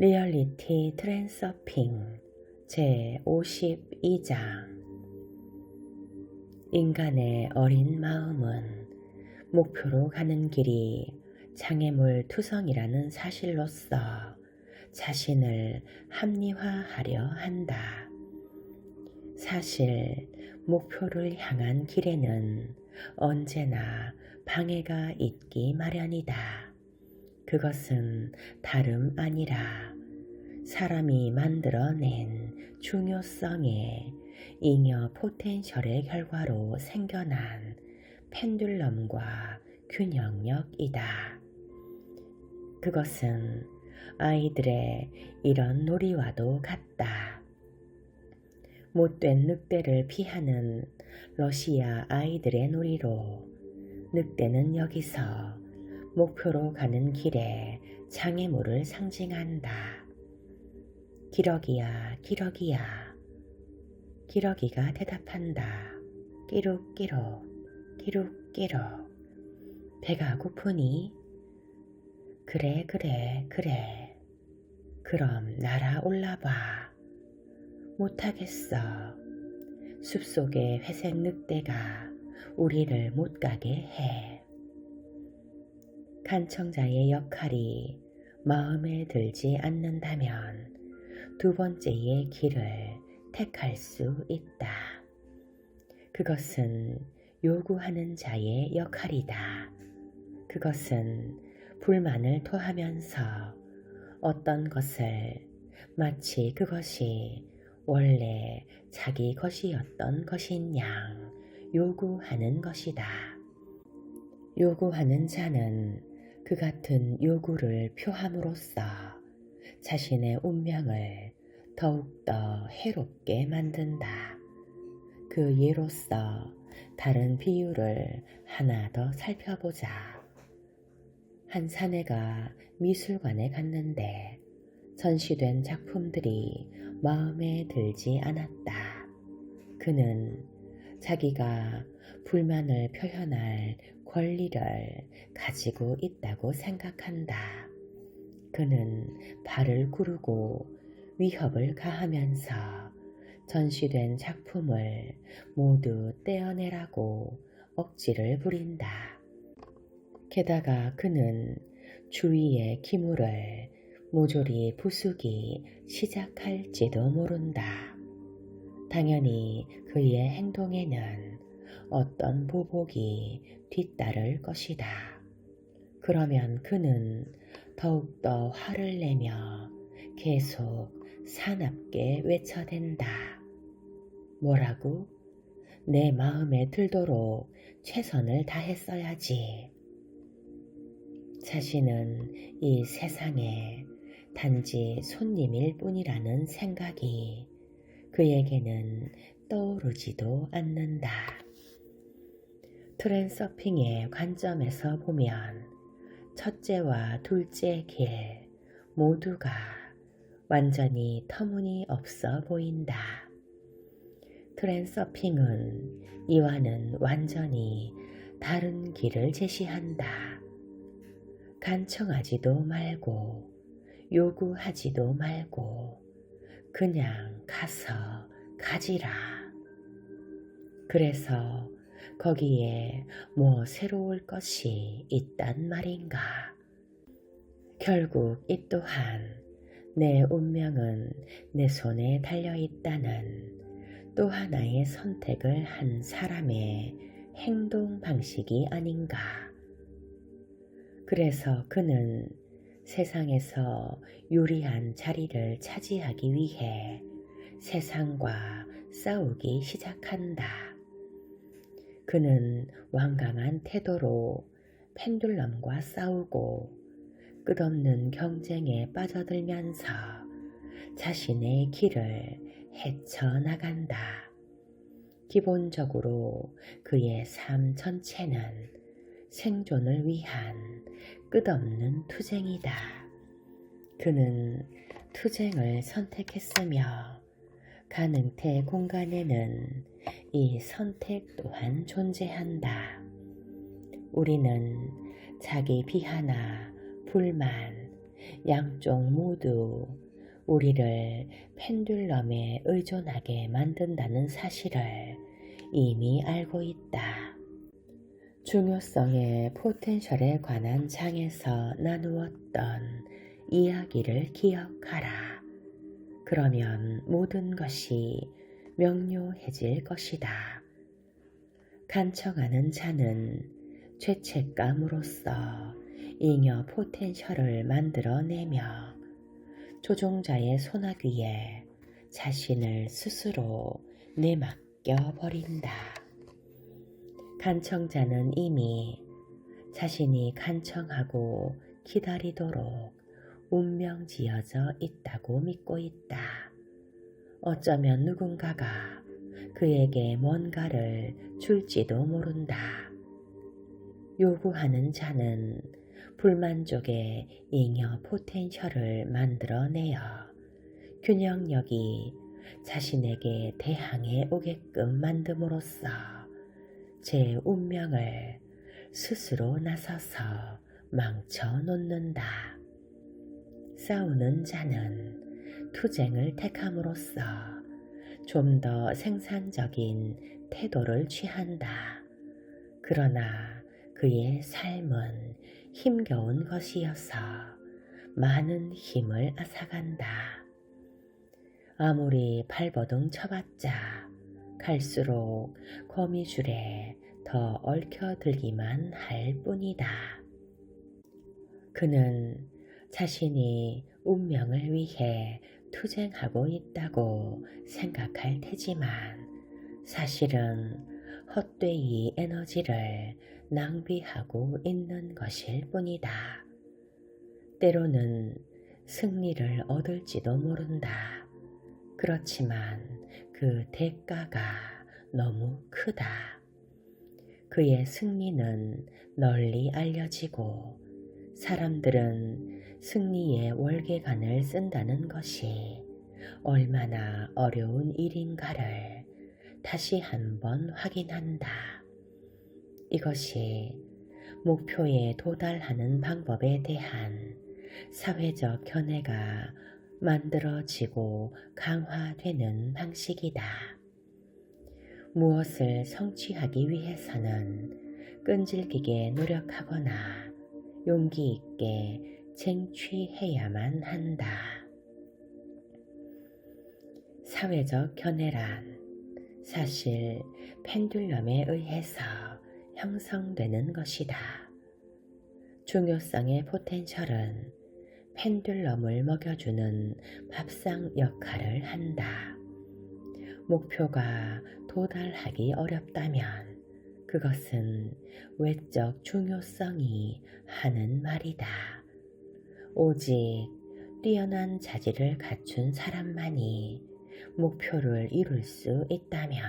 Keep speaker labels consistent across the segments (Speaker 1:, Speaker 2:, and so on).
Speaker 1: 리얼리티 트랜서핑 제52장 인간의 어린 마음은 목표로 가는 길이 장애물 투성이라는 사실로서 자신을 합리화하려 한다. 사실 목표를 향한 길에는 언제나 방해가 있기 마련이다. 그것은 다름 아니라 사람이 만들어낸 중요성의 잉여 포텐셜의 결과로 생겨난 펜듈럼과 균형력이다. 그것은 아이들의 이런 놀이와도 같다. 못된 늑대를 피하는 러시아 아이들의 놀이로 늑대는 여기서 목표로 가는 길에 장애물을 상징한다. 기러기야, 기러기야. 기러기가 대답한다. 끼룩끼룩, 끼룩끼룩. 배가 고프니? 그래. 그럼 날아올라봐. 못하겠어. 숲속의 회색 늑대가 우리를 못 가게 해. 간청자의 역할이 마음에 들지 않는다면 두 번째의 길을 택할 수 있다. 그것은 요구하는 자의 역할이다. 그것은 불만을 토하면서 어떤 것을 마치 그것이 원래 자기 것이었던 것인 양 요구하는 것이다. 요구하는 자는 그 같은 요구를 표함으로써 자신의 운명을 더욱더 해롭게 만든다. 그 예로서 다른 비유를 하나 더 살펴보자. 한 사내가 미술관에 갔는데 전시된 작품들이 마음에 들지 않았다. 그는 자기가 불만을 표현할 권리를 가지고 있다고 생각한다. 그는 발을 구르고 위협을 가하면서 전시된 작품을 모두 떼어내라고 억지를 부린다. 게다가 그는 주위의 기물을 모조리 부수기 시작할지도 모른다. 당연히 그의 행동에는 어떤 보복이 뒤따를 것이다. 그러면 그는 더욱더 화를 내며 계속 사납게 외쳐댄다. 뭐라고? 내 마음에 들도록 최선을 다했어야지. 자신은 이 세상에 단지 손님일 뿐이라는 생각이 그에게는 떠오르지도 않는다. 트랜서핑의 관점에서 보면 첫째와 둘째 길 모두가 완전히 터무니없어 보인다. 트랜서핑은 이와는 완전히 다른 길을 제시한다. 간청하지도 말고 요구하지도 말고 그냥 가서 가지라. 그래서 거기에 뭐 새로울 것이 있단 말인가. 결국 이 또한 내 운명은 내 손에 달려있다는 또 하나의 선택을 한 사람의 행동 방식이 아닌가. 그래서 그는 세상에서 유리한 자리를 차지하기 위해 세상과 싸우기 시작한다. 그는 완강한 태도로 펜듈럼과 싸우고 끝없는 경쟁에 빠져들면서 자신의 길을 헤쳐나간다. 기본적으로 그의 삶 전체는 생존을 위한 끝없는 투쟁이다. 그는 투쟁을 선택했으며 가능태 공간에는 이 선택 또한 존재한다. 우리는 자기 비하나 불만, 양쪽 모두 우리를 펜듈럼에 의존하게 만든다는 사실을 이미 알고 있다. 중요성의 포텐셜에 관한 장에서 나누었던 이야기를 기억하라. 그러면 모든 것이 명료해질 것이다. 간청하는 자는 죄책감으로써 잉여 포텐셜을 만들어내며 조종자의 소나귀에 자신을 스스로 내맡겨 버린다. 간청자는 이미 자신이 간청하고 기다리도록 운명지어져 있다고 믿고 있다. 어쩌면 누군가가 그에게 뭔가를 줄지도 모른다. 요구하는 자는 불만족의 잉여 포텐셜을 만들어내어 균형력이 자신에게 대항해 오게끔 만듦으로써 제 운명을 스스로 나서서 망쳐놓는다. 싸우는 자는 투쟁을 택함으로써 좀 더 생산적인 태도를 취한다. 그러나 그의 삶은 힘겨운 것이어서 많은 힘을 앗아간다. 아무리 발버둥 쳐봤자 갈수록 거미줄에 더 얽혀들기만 할 뿐이다. 그는 자신이 운명을 위해 투쟁하고 있다고 생각할 테지만 사실은 헛되이 에너지를 낭비하고 있는 것일 뿐이다. 때로는 승리를 얻을지도 모른다. 그렇지만 그 대가가 너무 크다. 그의 승리는 널리 알려지고 사람들은 승리의 월계관을 쓴다는 것이 얼마나 어려운 일인가를 다시 한번 확인한다. 이것이 목표에 도달하는 방법에 대한 사회적 견해가 만들어지고 강화되는 방식이다. 무엇을 성취하기 위해서는 끈질기게 노력하거나 용기 있게 쟁취해야만 한다. 사회적 견해란 사실 펜듈럼에 의해서 형성되는 것이다. 중요성의 포텐셜은 펜듈럼을 먹여주는 밥상 역할을 한다. 목표가 도달하기 어렵다면 그것은 외적 중요성이 하는 말이다. 오직 뛰어난 자질을 갖춘 사람만이 목표를 이룰 수 있다면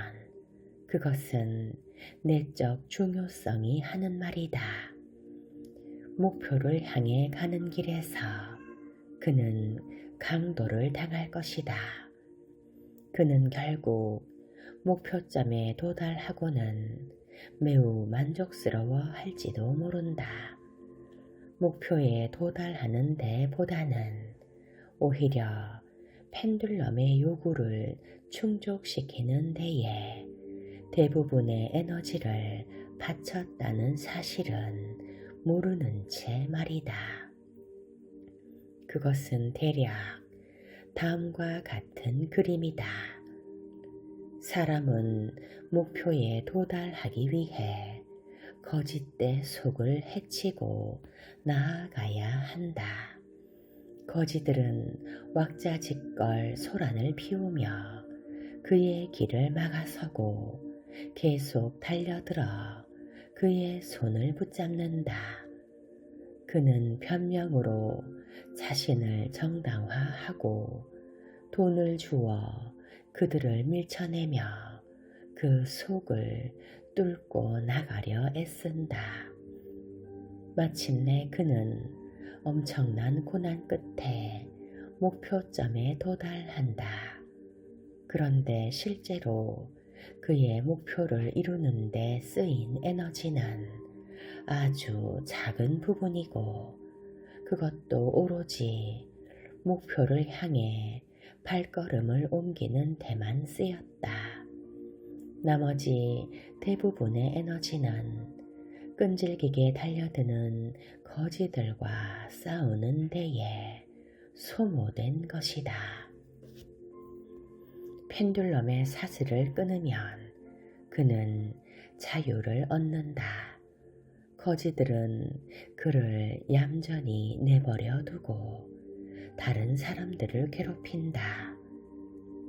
Speaker 1: 그것은 내적 중요성이 하는 말이다. 목표를 향해 가는 길에서 그는 강도를 당할 것이다. 그는 결국 목표점에 도달하고는 매우 만족스러워 할지도 모른다. 목표에 도달하는 데보다는 오히려 펜듈럼의 요구를 충족시키는 데에 대부분의 에너지를 바쳤다는 사실은 모르는 채 말이다. 그것은 대략 다음과 같은 그림이다. 사람은 목표에 도달하기 위해 거짓된 속을 헤치고 나아가야 한다. 거지들은 왁자지껄 소란을 피우며 그의 길을 막아서고 계속 달려들어 그의 손을 붙잡는다. 그는 변명으로 자신을 정당화하고 돈을 주어 그들을 밀쳐내며 그 속을 뚫고 나가려 애쓴다. 마침내 그는 엄청난 고난 끝에 목표점에 도달한다. 그런데 실제로 그의 목표를 이루는 데 쓰인 에너지는 아주 작은 부분이고 그것도 오로지 목표를 향해 발걸음을 옮기는 데만 쓰였다. 나머지 대부분의 에너지는 끈질기게 달려드는 거지들과 싸우는 데에 소모된 것이다. 펜듈럼의 사슬을 끊으면 그는 자유를 얻는다. 거지들은 그를 얌전히 내버려 두고 다른 사람들을 괴롭힌다.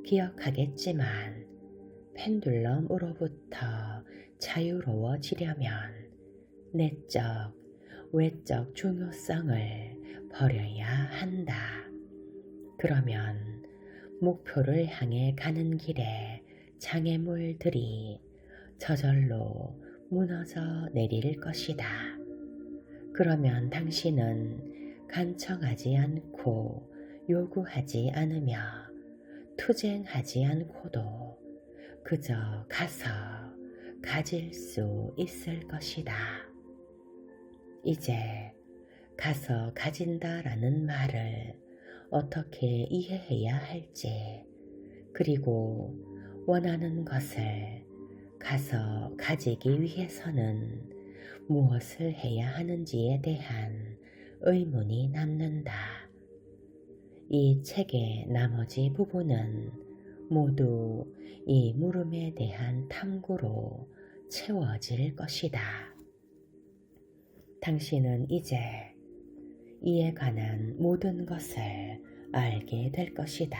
Speaker 1: 기억하겠지만 펜듈럼으로부터 자유로워지려면 내적, 외적 중요성을 버려야 한다. 그러면 목표를 향해 가는 길에 장애물들이 저절로 무너져 내릴 것이다. 그러면 당신은 간청하지 않고 요구하지 않으며 투쟁하지 않고도 그저 가서 가질 수 있을 것이다. 이제 가서 가진다라는 말을 어떻게 이해해야 할지, 그리고 원하는 것을 가서 가지기 위해서는 무엇을 해야 하는지에 대한 의문이 남는다. 이 책의 나머지 부분은 모두 이 물음에 대한 탐구로 채워질 것이다. 당신은 이제 이에 관한 모든 것을 알게 될 것이다.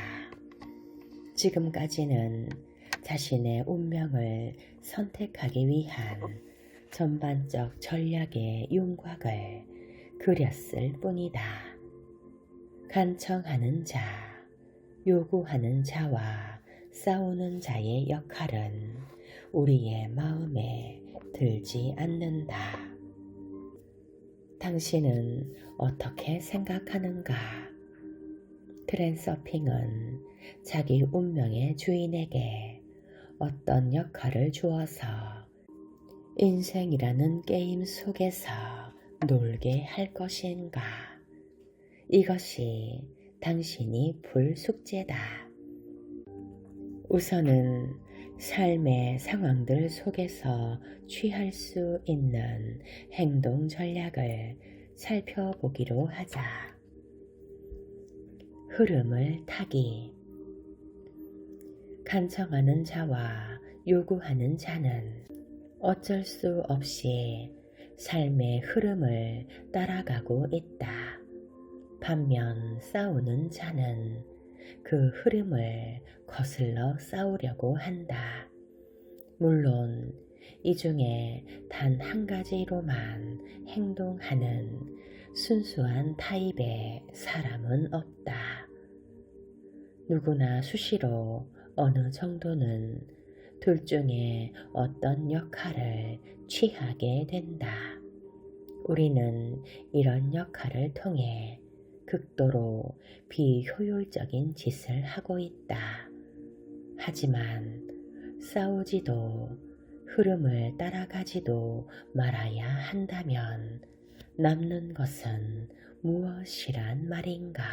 Speaker 1: 지금까지는 자신의 운명을 선택하기 위한 전반적 전략의 윤곽을 그렸을 뿐이다. 간청하는 자, 요구하는 자와 싸우는 자의 역할은 우리의 마음에 들지 않는다. 당신은 어떻게 생각하는가? 트랜서핑은 자기 운명의 주인에게 어떤 역할을 주어서 인생이라는 게임 속에서 놀게 할 것인가? 이것이 당신이 풀 숙제다. 우선은 삶의 상황들 속에서 취할 수 있는 행동 전략을 살펴보기로 하자. 흐름을 타기. 간청하는 자와 요구하는 자는 어쩔 수 없이 삶의 흐름을 따라가고 있다. 반면 싸우는 자는 그 흐름을 거슬러 싸우려고 한다. 물론 이 중에 단 한 가지로만 행동하는 순수한 타입의 사람은 없다. 누구나 수시로 어느 정도는 둘 중에 어떤 역할을 취하게 된다. 우리는 이런 역할을 통해 극도로 비효율적인 짓을 하고 있다. 하지만 싸우지도 흐름을 따라가지도 말아야 한다면 남는 것은 무엇이란 말인가?